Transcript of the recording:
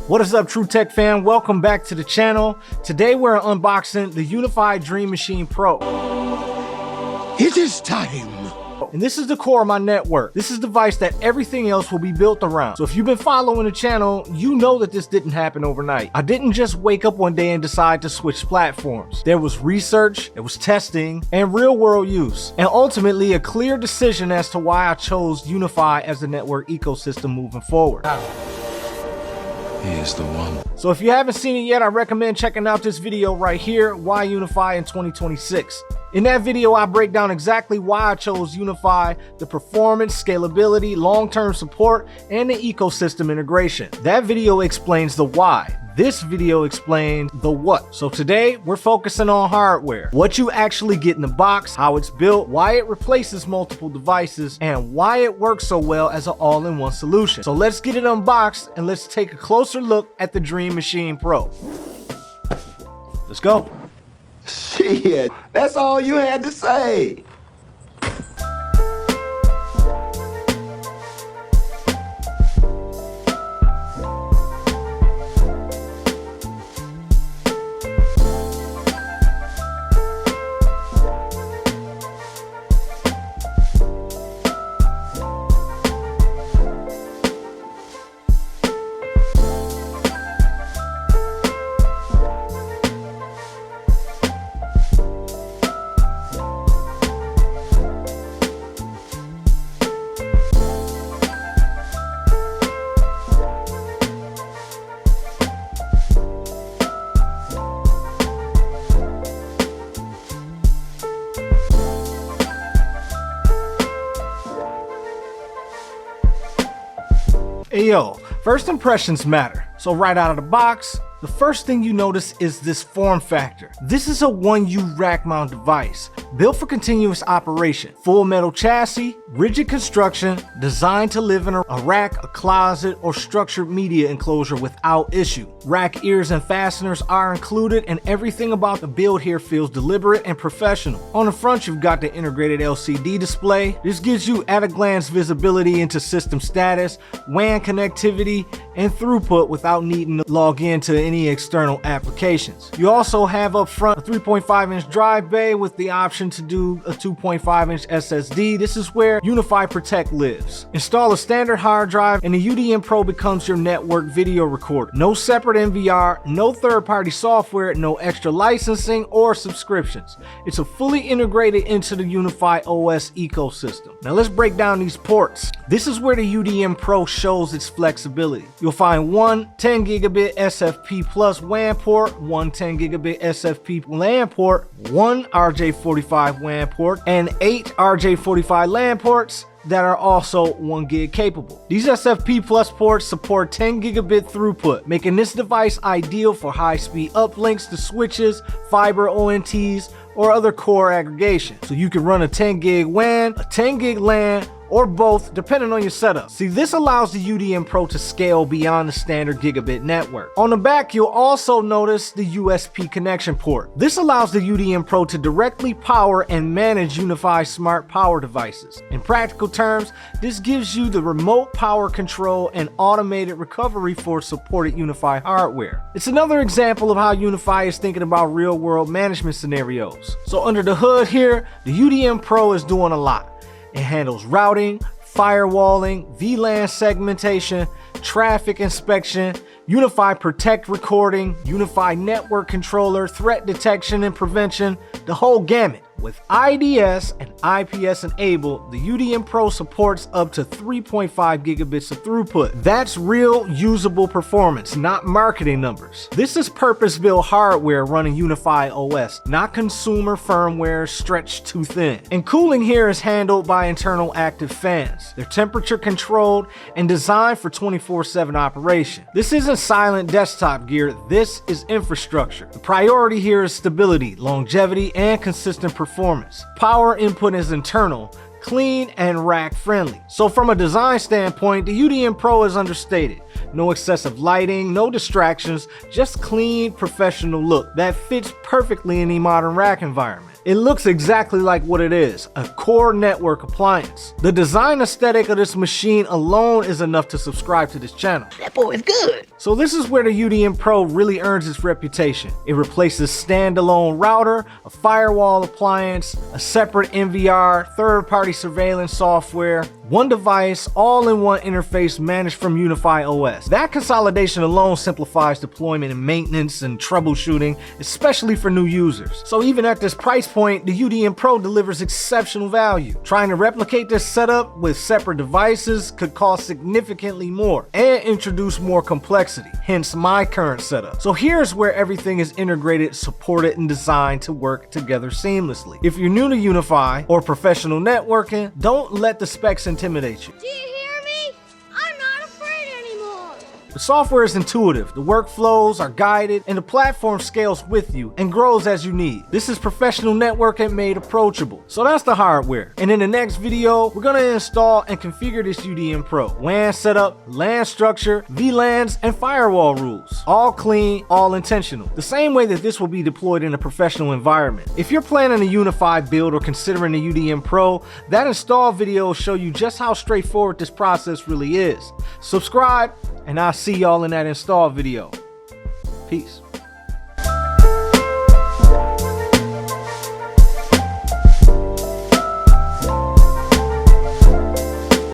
What is up, TRU Tech fan? Welcome back to the channel. Today we're unboxing the UniFi Dream Machine Pro. It is time. And this is the core of my network. This is the device that everything else will be built around. So if you've been following the channel, you know that this didn't happen overnight. I didn't just wake up one day and decide to switch platforms. There was research, there was testing, and real world use. And ultimately a clear decision as to why I chose UniFi as the network ecosystem moving forward. He is the one. So if you haven't seen it yet, I recommend checking out this video right here, Why UniFi in 2026. In that video, I break down exactly why I chose UniFi, the performance, scalability, long-term support, and the ecosystem integration. That video explains the why. This video explains the what. So today, we're focusing on hardware, what you actually get in the box, how it's built, why it replaces multiple devices, and why it works so well as an all-in-one solution. So let's get it unboxed and let's take a closer look at the Dream Machine Pro. Let's go. Shit, that's all you had to say. Hey yo, first impressions matter. So right out of the box, the first thing you notice is this form factor. This is a 1U rack mount device, built for continuous operation. Full metal chassis, rigid construction, designed to live in a rack, a closet, or structured media enclosure without issue. Rack ears and fasteners are included, and everything about the build here feels deliberate and professional. On the front, you've got the integrated LCD display. This gives you at-a-glance visibility into system status, WAN connectivity, and throughput without needing to log into any external applications. You also have up front a 3.5-inch drive bay with the option to do a 2.5-inch SSD. This is where UniFi Protect lives. Install a standard hard drive and the UDM Pro becomes your network video recorder. No separate NVR, no third-party software, no extra licensing or subscriptions. It's a fully integrated into the UniFi OS ecosystem. Now let's break down these ports. This is where the UDM Pro shows its flexibility. You'll find one 10 gigabit SFP plus WAN port, one 10 gigabit SFP LAN port, one RJ45 WAN port, and 8 RJ45 LAN ports that are also 1 gig capable. These SFP Plus ports support 10 gigabit throughput, making this device ideal for high-speed uplinks to switches, fiber ONTs, or other core aggregation. So you can run a 10 gig WAN, a 10 gig LAN, or both, depending on your setup. See, this allows the UDM Pro to scale beyond the standard gigabit network. On the back, you'll also notice the USB connection port. This allows the UDM Pro to directly power and manage UniFi smart power devices. In practical terms, this gives you the remote power control and automated recovery for supported UniFi hardware. It's another example of how UniFi is thinking about real-world management scenarios. So under the hood here, the UDM Pro is doing a lot. It handles routing, firewalling, VLAN segmentation, traffic inspection, UniFi Protect recording, UniFi network controller, threat detection and prevention, the whole gamut. With IDS and IPS enabled, the UDM Pro supports up to 3.5 gigabits of throughput. That's real usable performance, not marketing numbers. This is purpose-built hardware running UniFi OS, not consumer firmware stretched too thin. And cooling here is handled by internal active fans. They're temperature controlled and designed for 24/7 operation. This isn't silent desktop gear, this is infrastructure. The priority here is stability, longevity, and consistent performance. Power input is internal, clean, and rack friendly. So from a design standpoint, the UDM Pro is understated. No excessive lighting, no distractions, just clean, professional look that fits perfectly in any modern rack environment. It looks exactly like what it is, a core network appliance. The design aesthetic of this machine alone is enough to subscribe to this channel. That boy is good. So this is where the UDM Pro really earns its reputation. It replaces standalone router, a firewall appliance, a separate NVR, third-party surveillance software, one device, all-in-one interface managed from UniFi OS. That consolidation alone simplifies deployment and maintenance and troubleshooting, especially for new users. So even at this price point, the UDM Pro delivers exceptional value. Trying to replicate this setup with separate devices could cost significantly more and introduce more complexity, hence my current setup. So here's where everything is integrated, supported, and designed to work together seamlessly. If you're new to UniFi or professional networking, don't let the specs intimidate you. Do you hear me? I'm not afraid anymore. The software is intuitive, the workflows are guided, and the platform scales with you and grows as you need. This is professional networking made approachable. So that's the hardware. And in the next video, we're gonna install and configure this UDM Pro. WAN setup, LAN structure, VLANs, and firewall rules. All clean, all intentional. The same way that this will be deployed in a professional environment. If you're planning a UniFi build or considering the UDM Pro, that install video will show you just how straightforward this process really is. Subscribe, and I'll see y'all in that install video. Peace.